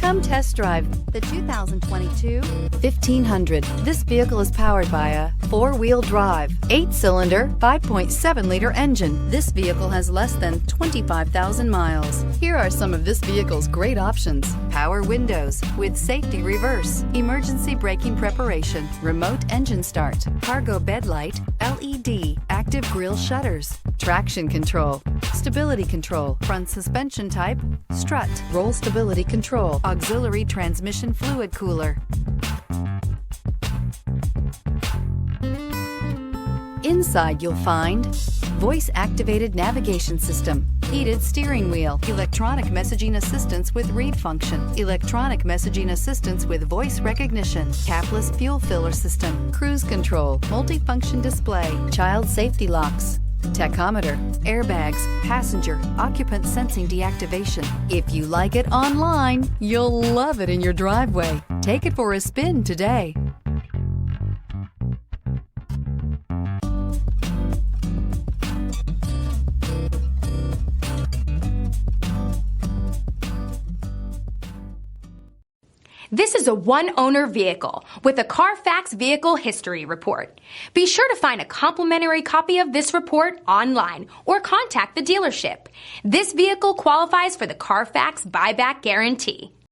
Come test drive the 2022 1500. This vehicle is powered by a 4-wheel drive, 8-cylinder, 5.7-liter engine. This vehicle has less than 25,000 miles. Here are some of this vehicle's great options: power windows with safety reverse, emergency braking preparation, remote engine start, cargo bed light, LED, active grille shutters, traction control, stability control, front suspension type, strut, roll stability control, auxiliary transmission fluid cooler. Inside you'll find voice-activated navigation system, heated steering wheel, electronic messaging assistance with read function, electronic messaging assistance with voice recognition, capless fuel filler system, cruise control, multifunction display, child safety locks, tachometer, airbags, passenger, occupant sensing deactivation. If you like it online, you'll love it in your driveway. Take it for a spin today. This is a one-owner vehicle with a Carfax Vehicle History Report. Be sure to find a complimentary copy of this report online or contact the dealership. This vehicle qualifies for the Carfax Buyback Guarantee.